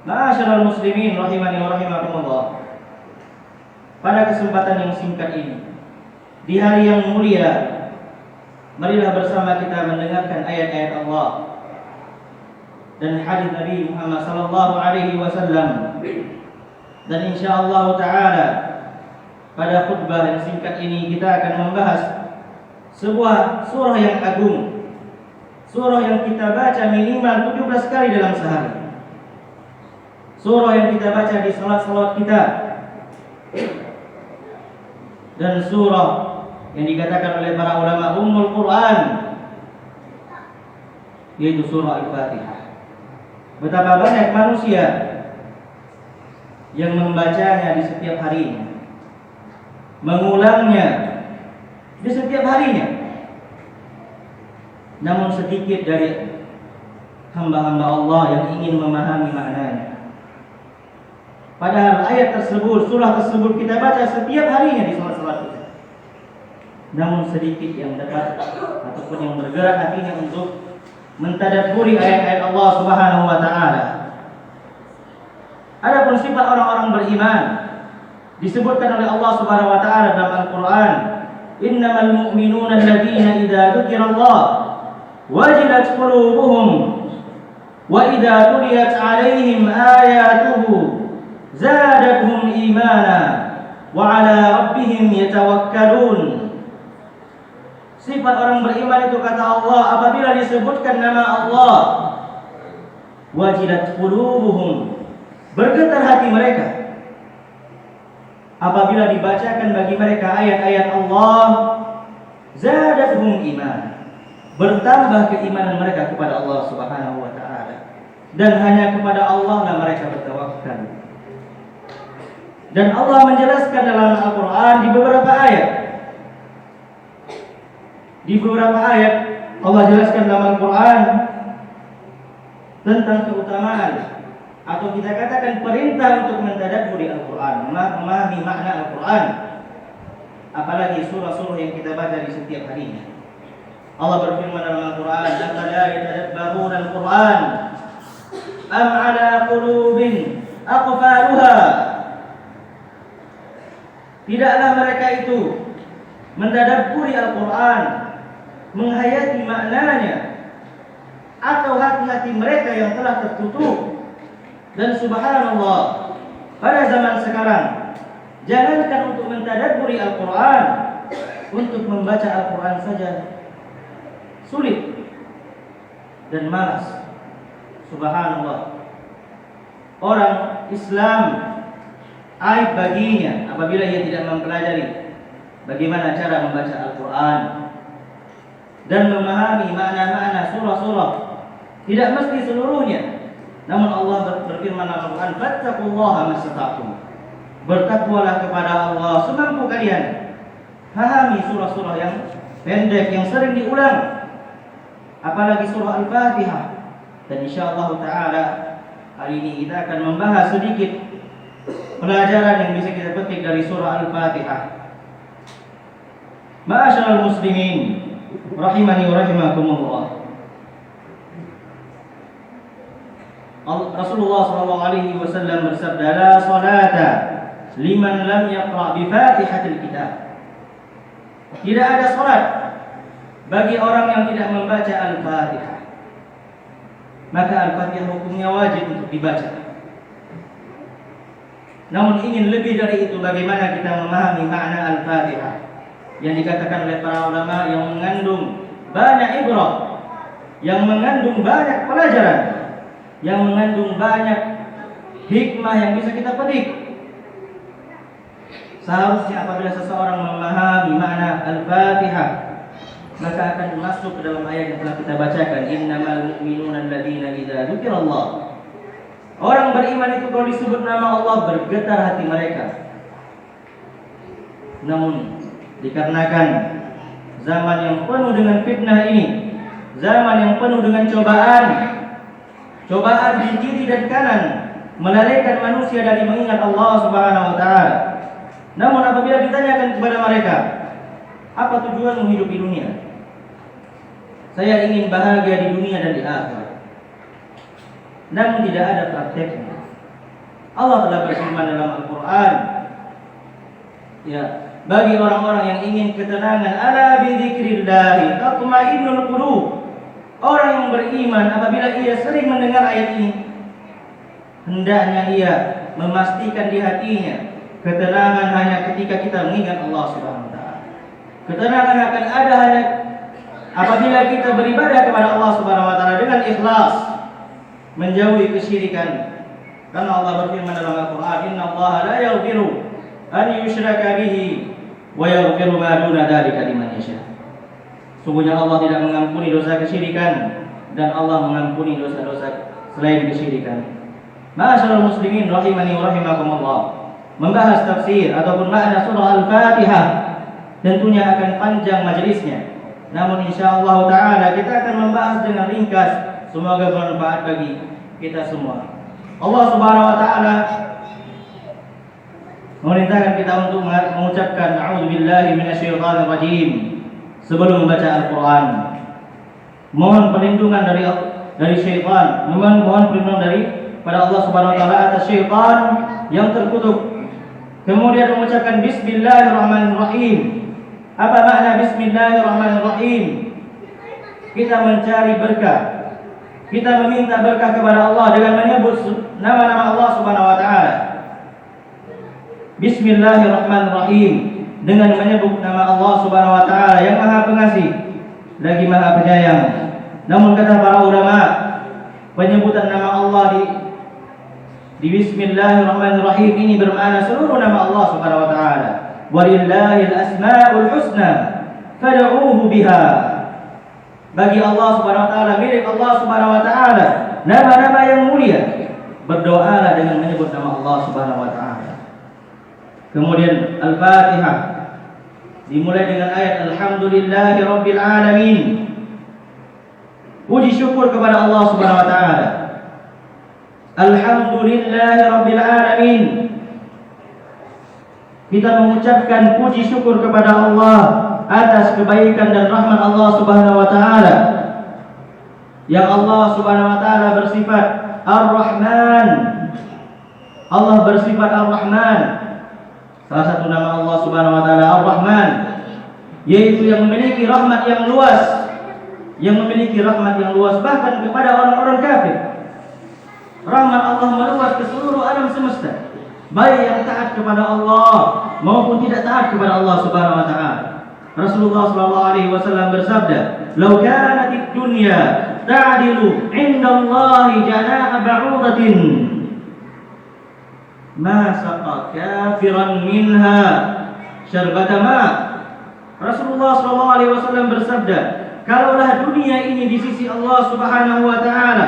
Ma'asyiral muslimin rahimani wa rahimakumullah. Pada kesempatan yang singkat ini, di hari yang mulia, marilah bersama kita mendengarkan ayat-ayat Allah dan hadis Nabi Muhammad sallallahu alaihi wasallam. Dan insyaallah taala pada khutbah yang singkat ini kita akan membahas sebuah surah yang agung. Surah yang kita baca minimal 17 kali dalam sehari. Surah yang kita baca di salat-salat kita. Dan surah yang dikatakan oleh para ulama Ummul Quran, yaitu surah Al-Fatihah. Betapa banyak manusia yang membacanya di setiap harinya, mengulangnya di setiap harinya. Namun sedikit dari hamba-hamba Allah yang ingin memahami maknanya. Padahal ayat tersebut, surah tersebut kita baca setiap harinya di salat-salat kita. Namun sedikit yang dapat ataupun yang bergerak hatinya untuk mentadabburi ayat-ayat Allah Subhanahu wa taala. Adapun sifat orang-orang beriman disebutkan oleh Allah Subhanahu wa taala dalam Al-Qur'an, "Innamal mu'minuna alladziina idza dzukirallah wajilat qulubuhum wa idza tuliyat 'alaihim ayatuhu zadatuhum imana wa 'ala rabbihim yatawakkalun." Sifat orang beriman itu kata Allah, apabila disebutkan nama Allah, wajilat qulubuhum, bergetar hati mereka. Apabila dibacakan bagi mereka ayat-ayat Allah, zadatuhum iman, bertambah keimanan mereka kepada Allah Subhanahu wa taala. Dan hanya kepada Allah lah mereka bertawakal. Dan Allah menjelaskan dalam Al-Qur'an di beberapa ayat. Di beberapa ayat Allah jelaskan dalam Al-Qur'an tentang keutamaan atau kita katakan perintah untuk mentadabburi Al-Qur'an, memahami makna Al-Qur'an. Apalagi surah-surah yang kita baca di setiap harinya. Allah berfirman dalam Al-Qur'an, "Afala yatadabbaruna Al-Qur'an am 'ala qulubin aqfaluha?" Tidaklah mereka itu mentadabburi Al-Qur'an, menghayati maknanya, atau hati-hati mereka yang telah tertutup. Dan subhanallah, pada zaman sekarang, jangankan untuk mentadabburi Al-Qur'an, untuk membaca Al-Qur'an saja sulit dan malas. Subhanallah. Orang Islam aib baginya apabila ia tidak mempelajari bagaimana cara membaca Al-Quran dan memahami makna-makna surah-surah. Tidak mesti seluruhnya. Namun Allah berfirman dalam Al-Quran, "Fattaqullaha mastata'tum." Bertakwalah kepada Allah semampu kalian. Pahami surah-surah yang pendek yang sering diulang, apalagi surah Al-Fatihah. Dan insyaallah taala hari ini kita akan membahas sedikit pelajaran yang bisa kita petik dari surah Al-Fatihah. Ma'asyiral muslimin rahimani wa rahimakumullah. Rasulullah sallallahu alaihi wasallam bersabda, "La salata liman lam yaqra bi Fatihatil Kitab." Tidak ada salat bagi orang yang tidak membaca Al-Fatihah. Maka Al-Fatihah hukumnya wajib untuk dibaca. Namun ingin lebih dari itu, bagaimana kita memahami makna Al-Fatihah yang dikatakan oleh para ulama yang mengandung banyak ibrah, yang mengandung banyak pelajaran, yang mengandung banyak hikmah yang bisa kita petik. Seharusnya apabila seseorang memahami makna Al-Fatihah, maka akan masuk ke dalam ayat yang telah kita bacakan, "Innamal mu'minuna alladziina idza dzukirallah." Orang beriman itu kalau disebut nama Allah bergetar hati mereka. Namun dikarenakan zaman yang penuh dengan fitnah ini, zaman yang penuh dengan cobaan di kiri dan kanan, melalaikan manusia dari mengingat Allah Subhanahu wa taala. Namun apabila ditanyakan kepada mereka, apa tujuanmu hidup di dunia? Saya ingin bahagia di dunia dan di akhirat. Namun tidak ada prakteknya. Allah telah berfirman dalam Al-Quran, ya, bagi orang-orang yang ingin ketenangan, ala bidzikrillahi tatma'innul qulub. Orang yang beriman apabila ia sering mendengar ayat ini, hendaknya ia memastikan di hatinya ketenangan hanya ketika kita mengingat Allah Subhanahu wa taala. Ketenangan akan ada hanya apabila kita beribadah kepada Allah Subhanahu wa taala dengan ikhlas, menjauhi kesyirikan. Karena Allah berfirman dalam Al-Quran, innallaha la yaghfiru an yushraka bihi wa yaghfiru ma duna dzalika liman yasha. Sungguhnya Allah tidak mengampuni dosa kesyirikan dan Allah mengampuni dosa-dosa selain kesyirikan. Ma'asyiral muslimin rahimani wa rahimakumullah. Membahas tafsir ataupun makna surah Al-Fatihah tentunya akan panjang majelisnya. Namun insyaallah taala kita akan membahas dengan ringkas, semoga bermanfaat bagi kita semua. Allah Subhanahu wa taala memerintahkan kita untuk mengucapkan a'udzubillahi minasyaitonir rajim sebelum membaca Al-Qur'an. Mohon perlindungan dari syaitan, mohon perlindungan dari pada Allah Subhanahu wa taala atas syaitan yang terkutuk. Kemudian mengucapkan bismillahirrahmanirrahim. Apa makna bismillahirrahmanirrahim? Kita mencari berkah. Kita meminta berkah kepada Allah dengan menyebut nama-nama Allah Subhanahu wa taala. Bismillahirrahmanirrahim, dengan menyebut nama Allah Subhanahu wa taala yang Maha Pengasih lagi Maha Penyayang. Namun kata para ulama, penyebutan nama Allah di Bismillahirrahmanirrahim ini bermakna seluruh nama Allah Subhanahu wa taala. Walillahil asmaul husna fad'uuhu biha. Bagi Allah Subhanahu wa taala, milik Allah Subhanahu wa taala nama-nama yang mulia. Berdoalah dengan menyebut nama Allah Subhanahu wa taala. Kemudian Al-Fatihah dimulai dengan ayat alhamdulillahirabbil alamin. Puji syukur kepada Allah Subhanahu wa taala. Alhamdulillahirabbil alamin. Kita mengucapkan puji syukur kepada Allah atas kebaikan dan rahmat Allah Subhanahu wa taala. Yang Allah Subhanahu wa taala bersifat Ar-Rahman. Allah bersifat Ar-Rahman. Salah satu nama Allah Subhanahu wa taala Ar-Rahman, yaitu yang memiliki rahmat yang luas. Yang memiliki rahmat yang luas bahkan kepada orang-orang kafir. Rahmat Allah meluas ke seluruh alam semesta, baik yang taat kepada Allah maupun tidak taat kepada Allah Subhanahu wa taala. Rasulullah sallallahu alaihi wasallam bersabda, "Lau kanatid dunya ta'dilu 'inda Allahi janaha ba'udatin, ma saqa kafiran minha syarbata ma." Rasulullah sallallahu alaihi wasallam bersabda, kalaulah dunia ini di sisi Allah Subhanahu wa taala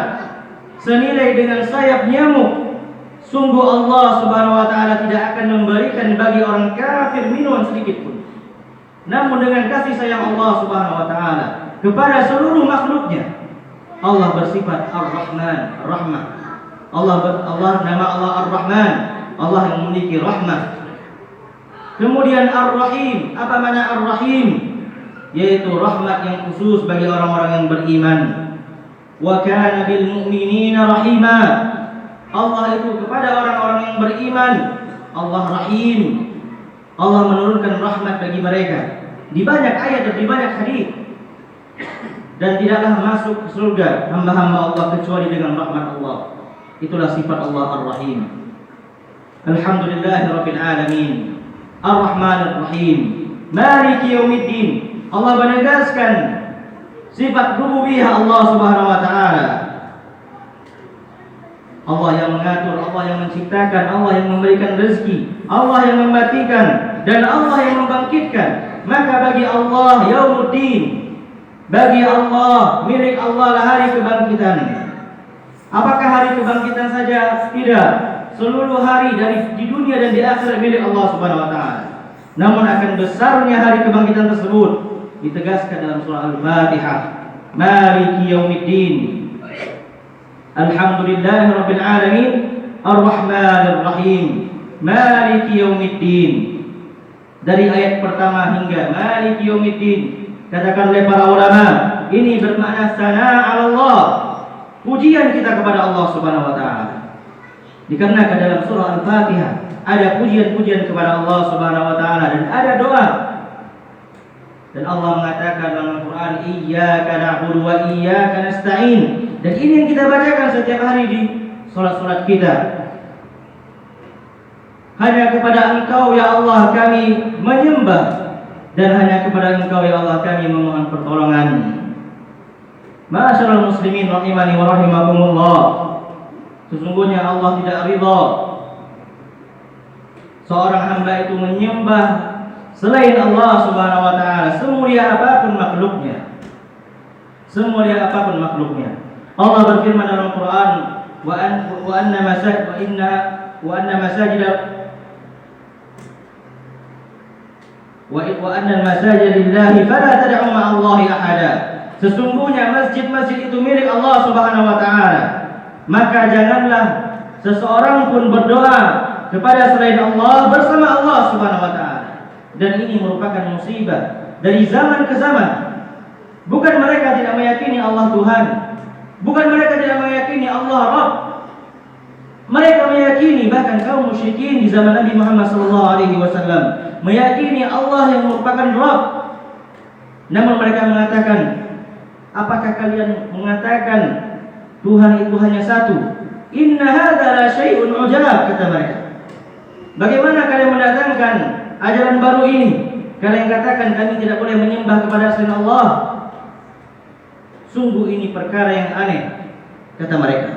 senilai dengan sayap nyamuk, sungguh Allah Subhanahu wa taala tidak akan memberikan bagi orang kafir minuman sedikit pun. Namun dengan kasih sayang Allah Subhanahu wa taala kepada seluruh makhluknya, Allah bersifat Ar-Rahman, rahmah. Allah nama Allah Ar-Rahman, Allah yang memiliki rahmah. Kemudian Ar-Rahim, apa makna Ar-Rahim? Yaitu rahmat yang khusus bagi orang-orang yang beriman. Wa kana bil mu'minina rahima. Allah itu kepada orang-orang yang beriman, Allah Rahim. Allah menurunkan rahmat bagi mereka di banyak ayat dan di banyak hadis. Dan tidaklah masuk ke surga hamba-hamba Allah kecuali dengan rahmat Allah. Itulah sifat Allah Ar-Rahim. Alhamdulillahirabbil alamin. Ar-Rahmanir Rahim. Maliki yaumiddin. Allah menegaskan sifat rububiyah Allah Subhanahu wa taala. Allah yang mengatur, Allah yang menciptakan, Allah yang memberikan rezeki, Allah yang mematikan, dan Allah yang membangkitkan. Maka bagi Allah yaumuddin, bagi Allah, milik Allah lah hari kebangkitan. Apakah hari kebangkitan saja? Tidak. Seluruh hari di dunia dan di akhirat milik Allah Subhanahu wa taala. Namun akan besarnya hari kebangkitan tersebut ditegaskan dalam surah Al-Fatihah. Maliki yaumiddin. Alhamdulillahirabbil alamin. Ar-Rahmanir Rahim. Maliki yaumiddin. Dari ayat pertama hingga Maliki yaumiddin, katakan oleh para ulama, ini bermakna sana 'ala Allah. Pujian kita kepada Allah Subhanahu wa taala. Dikarenakan dalam surah Al-Fatihah ada pujian-pujian kepada Allah Subhanahu wa taala dan ada doa. Dan Allah mengatakan dalam Al-Qur'an, "Iyyaka na'budu wa iyyaka nasta'in." Dan ini yang kita bacakan setiap hari di salat-salat kita. Hanya kepada Engkau ya Allah kami menyembah, dan hanya kepada Engkau ya Allah kami memohon pertolongan. Ma'asyiral muslimin rahimani wa rahimakumullah. Sesungguhnya Allah tidak ridha seorang hamba itu menyembah selain Allah Subhanahu wa taala, semulia apapun makhluknya. Semulia apapun makhluknya. Allah berfirman dalam Al-Qur'an, wa anna al-masajid lillahi fala tad'u ma'allahi ahada. Sesungguhnya masjid-masjid itu milik Allah Subhanahu wa taala. Maka janganlah seseorang pun berdoa kepada selain Allah bersama Allah Subhanahu wa taala. Dan ini merupakan musibah dari zaman ke zaman. Bukan mereka tidak meyakini Allah Tuhan, bukan mereka tidak meyakini Allah Rabb. Mereka meyakini, bahkan kaum musyrikin di zaman Nabi Muhammad SAW meyakini Allah yang merupakan Rabb. Namun mereka mengatakan, apakah kalian mengatakan Tuhan itu hanya satu? Inna hadza la syai'un ujab, kata mereka. Bagaimana kalian mendatangkan ajaran baru ini? Kalian katakan kami tidak boleh menyembah kepada selain Allah. Sungguh ini perkara yang aneh, kata mereka.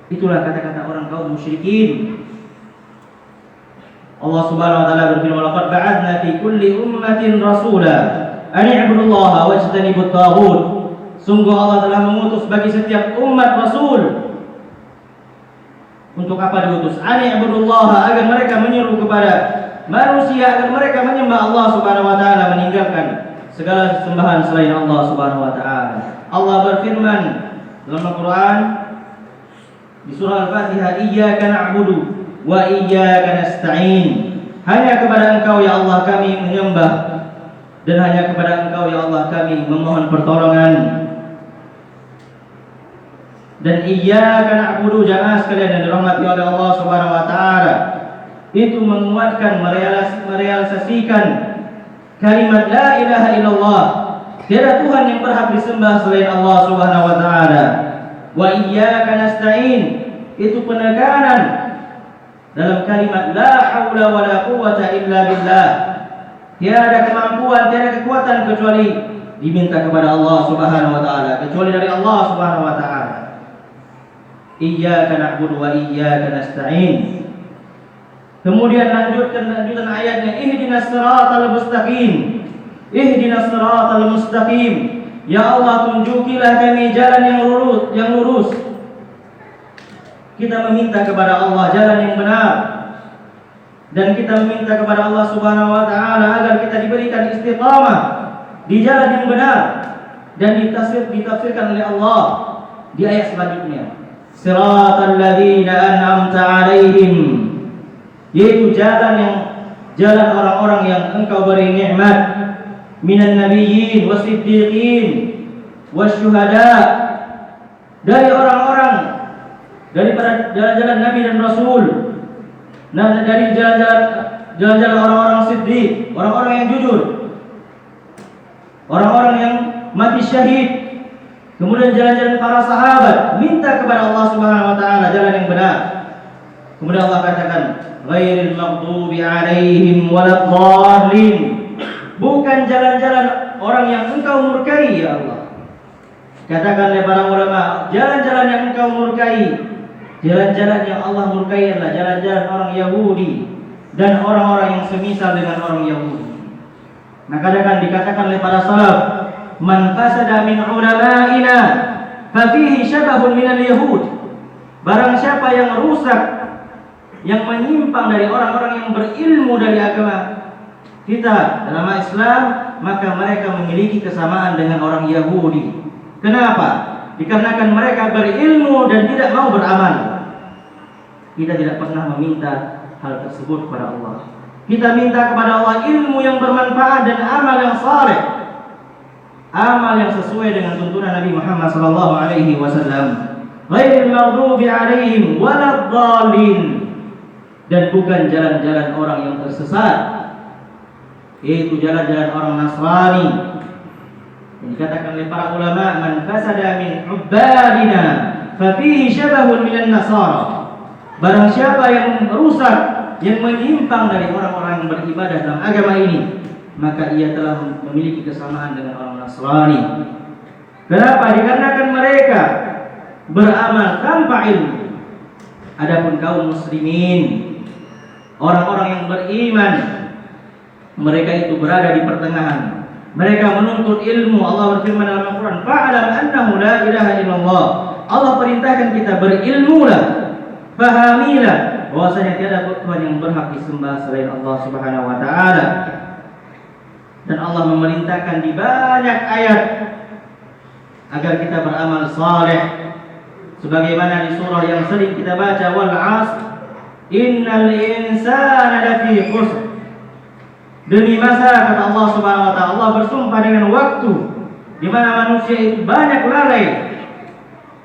Itulah kata-kata orang kaum musyrikin. Allah Subhanahu wa taala berfirman, "Laqad ba'atsna fi kulli ummatin rasula an i'budullaha wajtanibut taghut." Sungguh Allah telah mengutus bagi setiap umat rasul. Untuk apa diutus? An i'budullaha, agar mereka menyeru kepada manusia agar mereka menyembah Allah Subhanahu wa taala, meninggalkan segala sembahan selain Allah Subhanahu wa taala. Allah berfirman dalam Al-Qur'an di surah Al-Fatihah, "Iyyaka na'budu wa iyyaka nasta'in." Hanya kepada Engkau ya Allah kami menyembah, dan hanya kepada Engkau ya Allah kami memohon pertolongan. Dan iyyaka na'budu, jamaah sekalian yang dirahmati oleh Allah Subhanahu wa taala, itu menguatkan, merealisasikan kalimat la ilaha illallah. Tiada Tuhan yang berhak disembah selain Allah Subhanahu wa taala. Wa iyyaka nasta'in, itu penekanan dalam kalimat la haula wala quwwata illa billah. Tiada kemampuan, tiada kekuatan kecuali diminta kepada Allah Subhanahu wa taala, kecuali dari Allah Subhanahu wa taala. Iyyaka na'budu wa iyyaka nasta'in. Kemudian lanjutan ayatnya, ihdinas siratal mustaqim. Ihdinas siratal mustaqim. Ya Allah, tunjukilah kami jalan yang lurus. Kita meminta kepada Allah jalan yang benar, dan kita meminta kepada Allah Subhanahu wa taala agar kita diberikan istiqamah di jalan yang benar, dan ditafsirkan oleh Allah di ayat selanjutnya. Siratal ladzina an'amta 'alaihim, yaitu jalan orang-orang yang Engkau beri nikmat, minan nabiyyin wasiddiqin wasyuhada, dari orang-orang, daripada jalan-jalan Nabi dan Rasul, dan dari jalan-jalan orang-orang siddiq, orang-orang yang jujur, orang-orang yang mati syahid. Kemudian jalan-jalan para sahabat. Minta kepada Allah Subhanahu wa taala jalan yang benar. Kemudian Allah katakan, ghairil maghdubi 'alaihim waladhdallin, bukan jalan-jalan orang yang Engkau murkai ya Allah. Katakan oleh para ulama, jalan-jalan yang Engkau murkai, jalan-jalan yang Allah murkai adalah jalan-jalan orang Yahudi dan orang-orang yang semisal dengan orang Yahudi. Nah, kadang-kadang dikatakan oleh para salaf, man fasada min ulama'ina fa fihi syabahun minal yahud. Barang siapa yang rusak, yang menyimpang dari orang-orang yang berilmu dari agama kita dalam Islam, maka mereka memiliki kesamaan dengan orang Yahudi. Kenapa? Dikarenakan mereka berilmu dan tidak mau beramal. Kita tidak pernah meminta hal tersebut kepada Allah. Kita minta kepada Allah ilmu yang bermanfaat dan amal yang saleh, amal yang sesuai dengan tuntunan Nabi Muhammad SAW. ghairil maghdubi 'alaihim waladdallin, dan bukan jalan-jalan orang yang tersesat, yaitu jalan-jalan orang Nasrani. Yang dikatakan oleh para ulama, man fasada min ubbadina fa fihi syabahun minan nasara. Barang siapa yang merusak, yang menyimpang dari orang-orang yang beribadah dalam agama ini, maka ia telah memiliki kesamaan dengan orang Nasrani. Kenapa? Dikarenakan mereka beramal tanpa ilmu. Adapun kaum muslimin, orang-orang yang beriman, mereka itu berada di pertengahan. Mereka menuntut ilmu. Allah berfirman dalam Al-Quran, fa'alam annahu la ilaha illallah. Allah perintahkan kita berilmulah, fahamilah bahwasanya tiada Tuhan yang berhak disembah selain Allah Subhanahu wa taala. Dan Allah memerintahkan di banyak ayat agar kita beramal saleh, sebagaimana di surah yang sering kita baca, wal 'asr innal insana lafi khusr. Demi masa, kata Allah Subhanahu wa taala, Allah bersumpah dengan waktu di mana manusia itu banyak lalai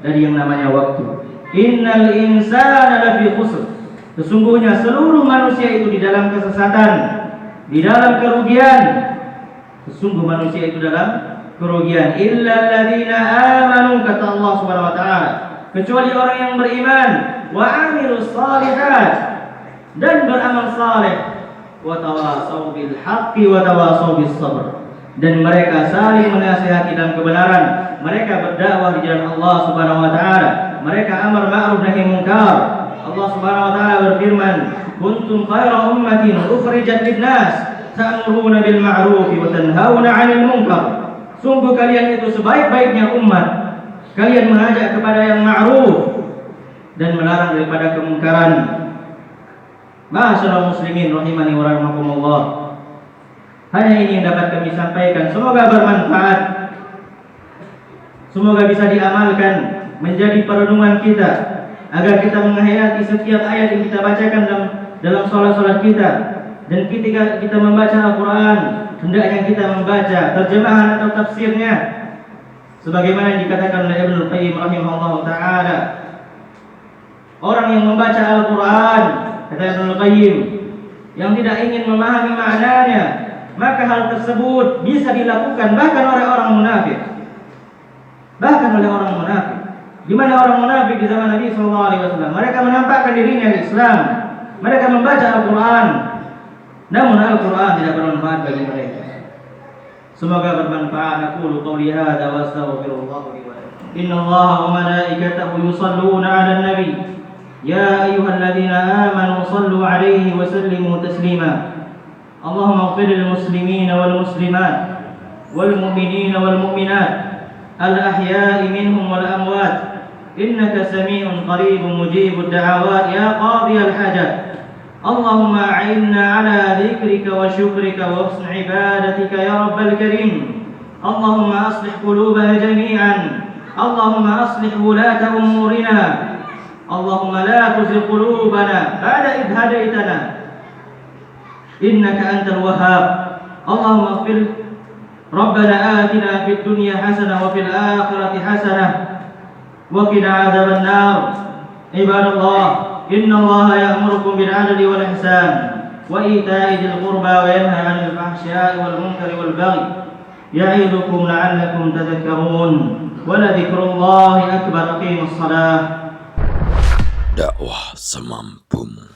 dari yang namanya waktu. Innal insana lafi khusr. Sesungguhnya seluruh manusia itu di dalam kesesatan, di dalam kerugian. Sesungguh manusia itu dalam kerugian. Illa alladziina aamanu, kata Allah Subhanahu wa taala, kecuali orang yang beriman, wa 'amilus shalihat, dan beramal saleh, wa tawasau bil haqqi wa tawasau bis sabr, dan mereka saling menasihati dalam kebenaran. Mereka berdakwah di jalan Allah Subhanahu wa taala. Mereka amar ma'ruf nahi munkar. Allah Subhanahu wa taala berfirman, kuntum khayra ummatin ukhrijat lin-nas ta'muruna bil ma'ruf wa tanhauna 'anil munkar. Sungguh kalian itu sebaik-baiknya umat. Kalian mengajak kepada yang ma'ruf dan melarang daripada kemungkaran. Ma'asyiral muslimin rahimani wa rahimakumullah. Hanya ini yang dapat kami sampaikan. Semoga bermanfaat. Semoga bisa diamalkan menjadi perenungan kita, agar kita menghayati setiap ayat yang kita bacakan dalam salat-salat kita. Dan ketika kita membaca Al-Quran, hendaknya kita membaca terjemahan atau tafsirnya, sebagaimana yang dikatakan oleh Ibnu Qayyim rahimahullah ta'ala. Orang yang membaca Al-Quran, kata Ibnu Qayyim, yang tidak ingin memahami maknanya, maka hal tersebut bisa dilakukan bahkan oleh orang munafik. Bahkan oleh orang munafik. Di mana orang munafik di zaman Nabi SAW, mereka menampakkan dirinya di Islam, mereka membaca Al-Quran, namun Al-Quran tidak bermanfaat bagi mereka. Semoga bermanfaat. Aku qouli hadza wa astaghfirullah li wa lakum. Innallaha wa malaikatahu yusholluna 'alan nabi. Ya ayyuhalladzina amanu shallu 'alaihi wa sallimu taslima. Allahumma ighfir lil muslimina wal muslimat wal mu'minina wal mu'minat al ahya'i minhum wal amwat. Innaka samii'un qariibun mujibud da'awat ya qadiyal hajat. Allahumma a'inna 'ala dzikrika wa syukrika wa husni ibadatika ya rabbal karim. Allahumma aslih qulubana jami'an. Allahumma aslih wulata umurina. Allahumma la tuzigh qulubana ba'da idh hadaitana innaka antal wahhab. Allahumma ighfir Rabbana atina fid dunya hasanah wa fil akhirati hasanah wa qina adzaban nar. Ibadallah, innallaha ya'murukum bil 'adli wal ihsan wa ita'i dzil qurba wa yanha 'anil fahsya'i wal munkari wal baghi ya'idukum la'allakum tadhakkarun. Wa la dzikrullahi akbar. Aqimus shalah. Dakwah semampumu.